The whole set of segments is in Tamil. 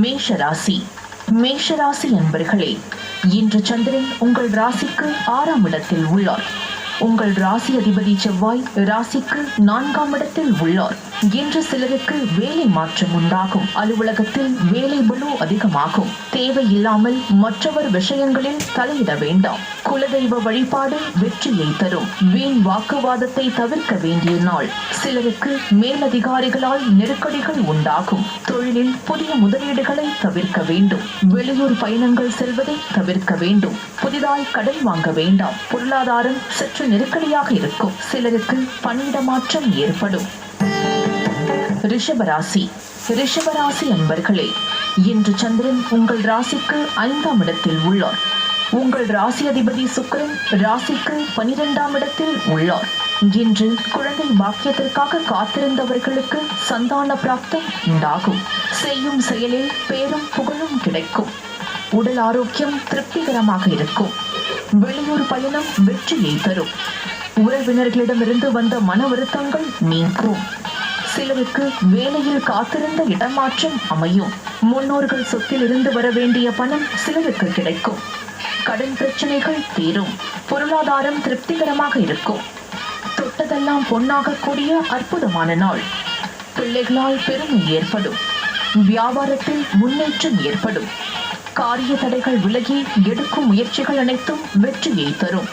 மேஷராசி. மேஷராசி என்பர்களே, இன்று சந்திரன் உங்கள் ராசிக்கு 6ஆம் இடத்தில் உள்ளார். உங்கள் ராசி அதிபதி செவ்வாய் ராசிக்கு 4ஆம் இடத்தில் உள்ளார். இன்று சிலருக்கு வேலை மாற்றம் உண்டாகும். அலுவலகத்தில் வேலை பளு அதிகமாகும். தேவையில்லாமல் மற்றவர் விஷயங்களில் தலையிட வேண்டாம். குலதெய்வ வழிபாடு வெற்றியை தரும். வீண் வாக்குவாதத்தை தவிர்க்க வேண்டிய நாள். சிலருக்கு மேலதிகாரிகளால் நெருக்கடிகள் உண்டாகும். தொழிலில் புதிய முதலீடுகளை தவிர்க்க வேண்டும். வெளியூர் பயணங்கள் செல்வதை தவிர்க்க வேண்டும். புதிதாய் கடன் வாங்க வேண்டாம். பொருளாதாரம் சற்று நெருக்கடியாக இருக்கும். சிலருக்கு பணியிட மாற்றம் ஏற்படும். ரிஷபராசி. ரிஷபராசி அன்பர்களே, இன்று சந்திரன் உங்கள் ராசிக்கு 5ஆம் இடத்தில் உள்ளார். உங்கள் ராசி அதிபதி சுக்கிரன் ராசிக்கு 12ஆம் இடத்தில் உள்ளார். இன்று குழந்தை பாக்கியத்திற்காக காத்திருந்தவர்களுக்கு சந்தான பிராப்தம் உண்டாகும். செய்யும் செயலில் பேரும் புகழும் கிடைக்கும். உடல் ஆரோக்கியம் திருப்திகரமாக இருக்கும். வெளியூர் பயணம் வெற்றியை தரும். உறவினர்களிடமிருந்து வந்த மன வருத்தங்கள் நீங்கும். சிலருக்கு வேலையில் காத்திருந்த இடமாற்றம் அமையும். முன்னோர்கள் சொத்தில் இருந்து வர வேண்டிய பணம் சிலருக்கு கிடைக்கும். கடன் பிரச்சனைகள் தீரும். பொருளாதாரம் திருப்திகரமாக இருக்கும். தொட்டதெல்லாம் பொன்னாகக்கூடிய அற்புதமான நாள். பிள்ளைகளால் பெருமை ஏற்படும். வியாபாரத்தில் முன்னேற்றம் ஏற்படும். காரிய தடைகள் விலகி எடுக்கும் முயற்சிகள் அனைத்தும் வெற்றியை தரும்.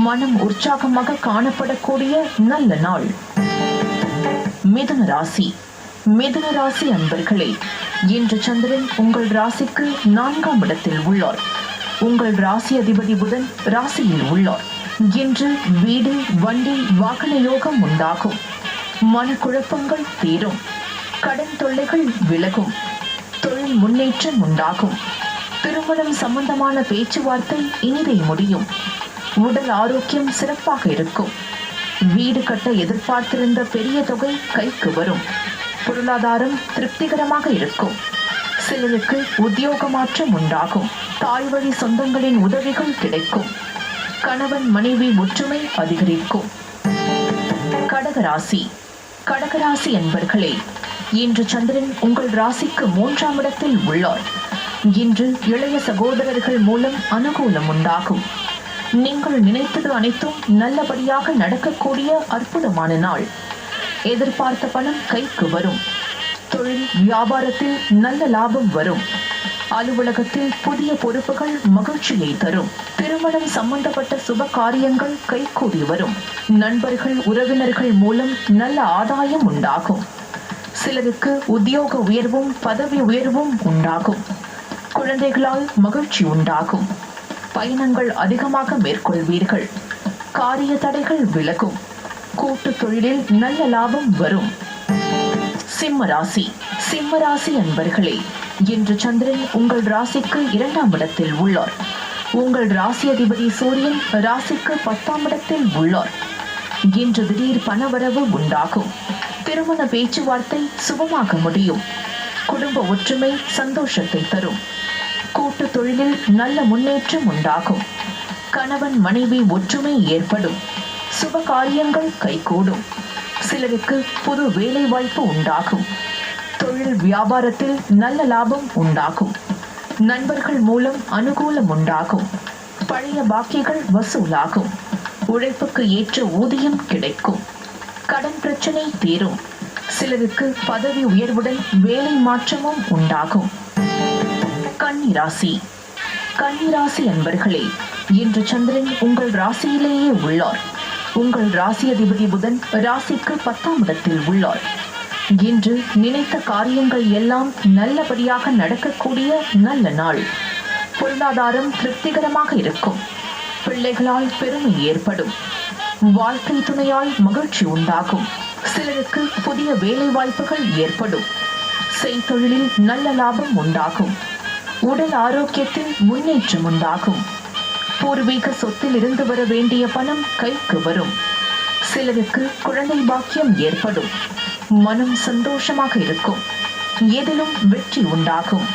மனம் உற்சாகமாக காணப்படக்கூடிய நல்ல நாள். மிதுன ராசி. மிதுன ராசி அன்பர்களே, இன்று சந்திரன் உங்கள் ராசிக்கு 4ஆம் இடத்தில் உள்ளார். உங்கள் ராசி அதிபதி புதன் ராசியில் உள்ளார். இன்று வீடு, வண்டி, வாகன யோகம் உண்டாகும். மனக்குழப்பங்கள் தீரும். கடன் தொல்லைகள் விலகும். தொழில் முன்னேற்றம் உண்டாகும். திருமணம் சம்பந்தமான பேச்சுவார்த்தை இனிதே முடியும். உடல் ஆரோக்கியம் சிறப்பாக இருக்கும். வீடு கட்ட எதிர்பார்த்திருந்த பெரிய தொகை கைக்கு வரும். பொருளாதாரம் திருப்திகரமாக இருக்கும். சிலருக்கு உத்தியோக மாற்றம் உண்டாகும். தாய்வழி சொந்தங்களின் உதவிகள் கிடைக்கும். கணவன் மனைவி ஒற்றுமை அதிகரிக்கும். கடகராசி. கடகராசி என்பர்களே, இன்று சந்திரன் உங்கள் ராசிக்கு 3ஆம் இடத்தில் உள்ளார். இன்று இளைய சகோதரர்கள் மூலம் அனுகூலம் உண்டாகும். நீங்கள் நினைத்தது அனைத்தும் நல்லபடியாக நடக்கக்கூடிய அற்புதமான நாள். எதிர்பார்த்த பணம் கைக்கு வரும். தொழில் வியாபாரத்தில் நல்ல லாபம் வரும். அலுவலகத்தில் புதிய பொறுப்புகள் மகிழ்ச்சியை தரும். திருமணம் சம்பந்தப்பட்ட சுப காரியங்கள் கைகூடி வரும். நண்பர்கள் உறவினர்கள் மூலம் நல்ல ஆதாயம் உண்டாகும். சிலருக்கு உத்தியோக உயர்வும் பதவி உயர்வும் உண்டாகும். குழந்தைகளால் மகிழ்ச்சி உண்டாகும். பயணங்கள் அதிகமாக மேற்கொள்வீர்கள். காரிய தடைகள் விலகும். கூட்டு தொழிலில் நல்ல லாபம் வரும். சிம்மராசி. சிம்மராசி அன்பர்களே, இன்று சந்திரன் உங்கள் ராசிக்கு 2ஆம் இடத்தில் உள்ளார். உங்கள் ராசி அதிபதி சூரியன் ராசிக்கு 10ஆம் இடத்தில் உள்ளார். இன்று திடீர் பணவரவு உண்டாகும். திருமண பேச்சுவார்த்தை சுபமாக முடியும். குடும்ப ஒற்றுமை சந்தோஷத்தை தரும். கூட்டு தொழிலில் நல்ல முன்னேற்றம் உண்டாகும். கணவன் மனைவி ஒற்றுமை ஏற்படும். சுப காரியங்கள் கைகூடும். சிலருக்கு புது வேலை வாய்ப்பு உண்டாகும். தொழில் வியாபாரத்தில் நல்ல லாபம் உண்டாகும். நண்பர்கள் மூலம் அனுகூலம் உண்டாகும். பழைய பாக்கிகள் வசூலாகும். உழைப்புக்கு ஏற்ற ஊதியம் கிடைக்கும். கடன் பிரச்சனை தீரும். சிலருக்கு பதவி உயர்வுடன் வேலை மாற்றமும் உண்டாகும். கன்னிராசி. கன்னிராசி அன்பர்களே, இன்று சந்திரன் உங்கள் ராசியிலேயே உள்ளார். உங்கள் ராசி அதிபதி புதன் ராசிக்கு 10ஆம் இடத்தில் உள்ளார். இன்று நினைத்த காரியங்கள் எல்லாம் நல்லபடியாக நடக்கக்கூடிய நல்ல நாள். பொருளாதாரம் திருப்திகரமாக இருக்கும். பிள்ளைகளால் பெருமை ஏற்படும். வாழ்க்கை துணையால் மகிழ்ச்சி உண்டாகும். சிலருக்கு புதிய வேலை வாய்ப்புகள் ஏற்படும். செய்தொழிலில் நல்ல லாபம் உண்டாகும். உடல் ஆரோக்கியத்தில் முன்னேற்றம் உண்டாகும். பூர்வீக சொத்தில் இருந்து வர வேண்டிய பணம் கைக்கு வரும். சிலருக்கு குழந்தை பாக்கியம் ஏற்படும். மனம் சந்தோஷமாக இருக்கும். எதிலும் வெற்றி உண்டாகும்.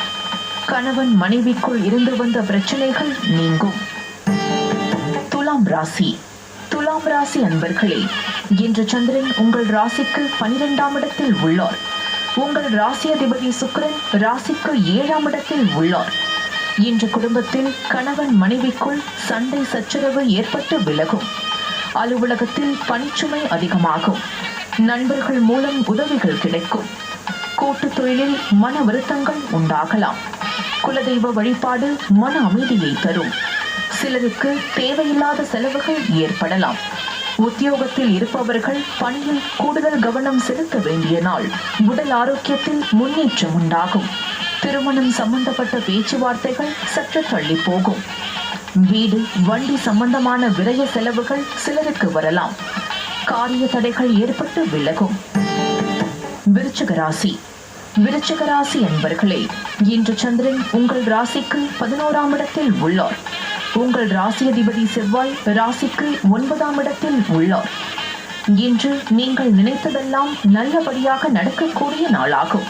கணவன் மனைவிக்குள் இருந்து வந்த பிரச்சனைகள் நீங்கும். துலாம் ராசி. துலாம் ராசி அன்பர்களே, இன்று சந்திரன் உங்கள் ராசிக்கு 12ஆம் இடத்தில் உள்ளார். உங்கள் ராசியாதிபதி சுக்கிரன் ராசிக்கு 7ஆம் இடத்தில் உள்ளார். இன்று குடும்பத்தில் கணவன் மனைவிக்குள் சண்டை சச்சரவு ஏற்பட்டு விலகும். அலுவலகத்தில் பணிச்சுமை அதிகமாகும். நண்பர்கள் மூலம் உதவிகள் கிடைக்கும். கூட்டு தொழிலில் மன வருத்தங்கள் உண்டாகலாம். குலதெய்வ வழிபாடு மன அமைதியை தரும். சிலருக்கு தேவையில்லாத செலவுகள் ஏற்படலாம். உத்தியோகத்தில் இருப்பவர்கள் பணியில் கூடுதல் கவனம் செலுத்த வேண்டிய நாள். உடல் ஆரோக்கியத்தில் முன்னேற்றம் உண்டாகும். திருமணம் சம்பந்தப்பட்ட பேச்சுவார்த்தைகள் சற்று தள்ளி போகும். வீடு வண்டி சம்பந்தமான விரய செலவுகள் சிலருக்கு வரலாம். காரிய தடைகள் ஏற்பட்டு விலகும். விருச்சிக ராசி. விருச்சிக ராசி என்பர்களே, இன்று சந்திரன் உங்கள் ராசிக்கு 11ஆம் இடத்தில் உள்ளார். உங்கள் ராசியதிபதி செவ்வாய் ராசிக்கு 9ஆம் இடத்தில் உள்ளார். இன்று நீங்கள் நினைத்ததெல்லாம் நல்லபடியாக நடக்கக்கூடிய நாளாகும்.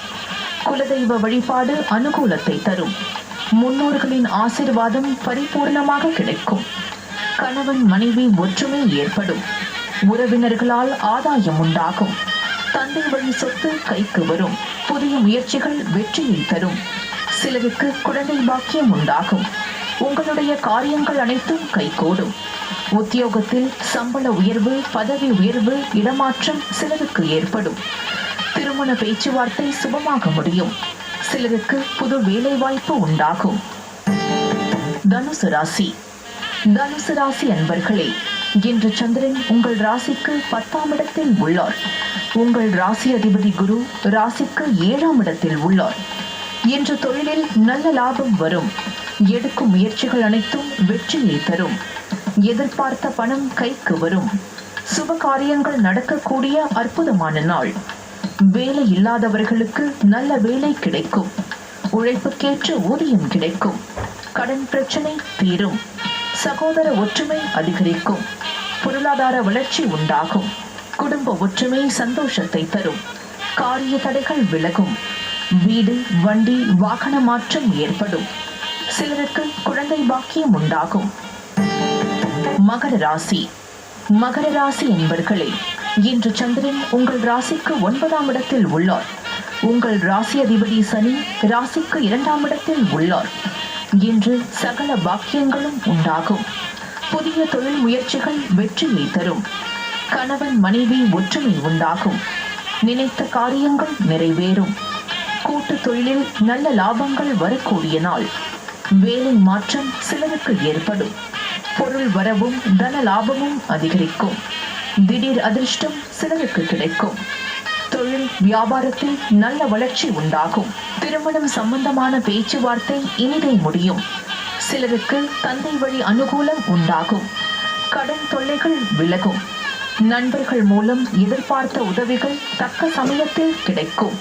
குலதெய்வ வழிபாடு அனுகூலத்தை தரும். முன்னோர்களின் ஆசீர்வாதம் பரிபூர்ணமாக கிடைக்கும். கணவன் மனைவி ஒற்றுமை ஏற்படும். உறவினர்களால் ஆதாயம் உண்டாகும். தந்தை வழி சொத்து கைக்கு வரும். புதிய முயற்சிகள் வெற்றியை தரும். சிலருக்கு குழந்தை பாக்கியம் உண்டாகும். உங்களுடைய காரியங்கள் அனைத்தும் கைகூடும். உத்தியோகத்தில் சம்பள உயர்வு, பதவி உயர்வு, இடமாற்றம் சிலருக்கு ஏற்படும். திருமண பேச்சுவார்த்தை சுபமாக முடியும். சிலருக்கு புது வேலை வாய்ப்பு உண்டாகும். தனுசு ராசி. தனுசு ராசி அன்பர்களே, இன்று சந்திரன் உங்கள் ராசிக்கு 10ஆம் இடத்தில் உள்ளார். உங்கள் ராசி அதிபதி குரு ராசிக்கு 7ஆம் இடத்தில் உள்ளார். இன்று தொழிலில் நல்ல லாபம் வரும். எடுக்கும் முயற்சிகள் அனைத்தும் வெற்றியை தரும். எதிர்பார்த்த பணம் கைக்கு வரும். சுப காரியங்கள் நடக்கக்கூடிய அற்புதமான நாள். வேலை இல்லாதவர்களுக்கு நல்ல வேலை கிடைக்கும். உழைப்புக்கேற்ற ஊதியம் கிடைக்கும். கடன் பிரச்சனை தீரும். சகோதர ஒற்றுமை அதிகரிக்கும். பொருளாதார வளர்ச்சி உண்டாகும். குடும்ப ஒற்றுமை சந்தோஷத்தை தரும். காரிய தடைகள் விலகும். வீடு வண்டி வாகன மாற்றம் ஏற்படும். சிலருக்கு குழந்தை பாக்கியம் உண்டாகும். மகர ராசி. மகர ராசி என்பர்களே, இன்று சந்திரன் உங்கள் ராசிக்கு 9ஆம் இடத்தில் உள்ளார். உங்கள் ராசி அதிபதி சனி ராசிக்கு 2ஆம் இடத்தில் உள்ளார். இன்று சகல பாக்கியங்களும் உண்டாகும். புதிய தொழில் முயற்சிகள் வெற்றியை தரும். கணவன் மனைவி ஒற்றுமை உண்டாகும். நினைத்த காரியங்கள் நிறைவேறும். கூட்டு தொழிலில் நல்ல லாபங்கள் வரக்கூடிய நாள். வேலை மாற்றம் சிலருக்கு ஏற்படும். பொருள் வரவும் தன லாபமும் அதிகரிக்கும். திடீர் அதிர்ஷ்டம் சிலருக்கு கிடைக்கும். தொழில் வியாபாரத்தில் நல்ல வளர்ச்சி உண்டாகும். திருமணம் சம்பந்தமான பேச்சுவார்த்தை இனிதே முடியும். சிலருக்கு தந்தை வழி அனுகூலம் உண்டாகும். கடன் தொல்லைகள் விலகும். நண்பர்கள் மூலம் எதிர்பார்த்த உதவிகள் தக்க சமயத்தில் கிடைக்கும்.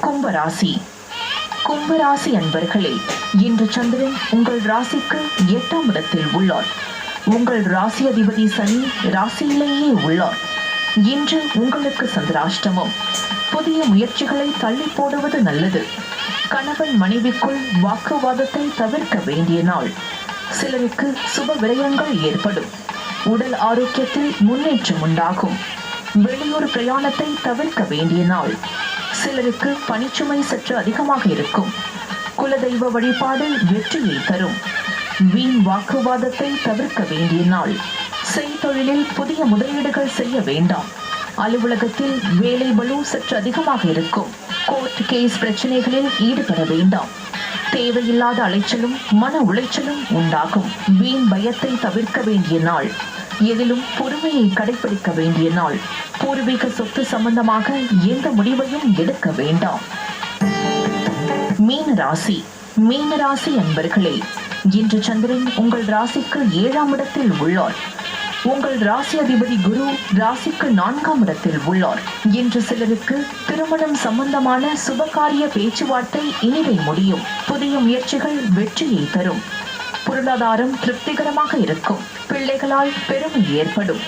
கும்பராசி. கும்பராசி அன்பர்களே, இன்று சந்திரன் உங்கள் ராசிக்கு 8ஆம் இடத்தில் உள்ளார். உங்கள் ராசி அதிபதி சனி ராசியிலேயே உள்ளார். இன்று உங்களுக்கு சந்திராஷ்டமம். புதிய முயற்சிகளை தள்ளி போடுவது நல்லது. கணவன் மனைவிக்குள் வாக்குவாதத்தை தவிர்க்க வேண்டிய நாள். சிலருக்கு சுப விரயங்கள் ஏற்படும். உடல் ஆரோக்கியத்தில் முன்னேற்றம் உண்டாகும். வெளியூர் பிரயாணத்தை தவிர்க்க வேண்டிய நாள். சிலருக்கு பணிச்சுமை சற்று அதிகமாக இருக்கும். குலதெய்வ வழிபாடு வெற்றியை தரும். வீண் வாக்குவாதத்தை தவிர்க்க வேண்டிய நாள். செய்தொழிலில் புதிய முதலீடுகள் செய்ய வேண்டாம். அலுவலகத்தில் வேலை பளு சற்று அதிகமாக இருக்கும். கோர்ட் கேஸ் பிரச்சனைகளில் ஈடுபட வேண்டாம். தேவையில்லாத அலைச்சலும் மன உளைச்சலும் உண்டாகும். வீண் பயத்தை தவிர்க்க வேண்டிய நாள். எதிலும் பொறுமையை கடைபிடிக்க வேண்டிய நாள். பூர்வீக சொத்து சம்பந்தமாக எந்த முடிவையும் எடுக்க வேண்டாம். மீன ராசி. மீன ராசி அன்பர்களே, இன்று சந்திரன் உங்கள் ராசிக்கு 7ஆம் இடத்தில் உள்ளார். உங்கள் ராசி அதிபதி குரு ராசிக்கு 4ஆம் இடத்தில் உள்ளார். இன்று சிலருக்கு திருமணம் சம்பந்தமான சுபகாரிய பேச்சுவார்த்தை இனிதே முடியும். புதிய முயற்சிகள் வெற்றியை தரும். பொருளாதாரம் திருப்திகரமாக இருக்கும். பிள்ளைகளால் பெருமை ஏற்படும்.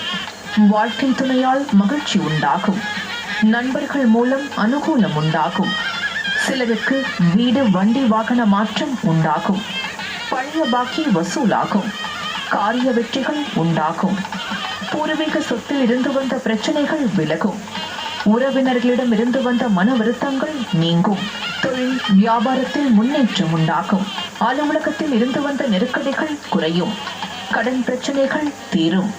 வாழ்க்கை துணையால் மகிழ்ச்சி உண்டாகும். நண்பர்கள் மூலம் அனுகூலம் உண்டாகும். சிலருக்கு வீடு வண்டி வாகன மாற்றம் உண்டாகும். பழைய பாக்கி வசூலாகும். காரிய வெற்றிகள் உண்டாகும். பூர்வீக சொத்தில் இருந்து வந்த பிரச்சனைகள் விலகும். உறவினர்களிடம் இருந்து வந்த மன வருத்தங்கள் நீங்கும். தொழில் வியாபாரத்தில் முன்னேற்றம் உண்டாகும். அலுவலகத்தில் இருந்து வந்த நெருக்கடிகள் குறையும். கடன் பிரச்சனைகள் தீரும்.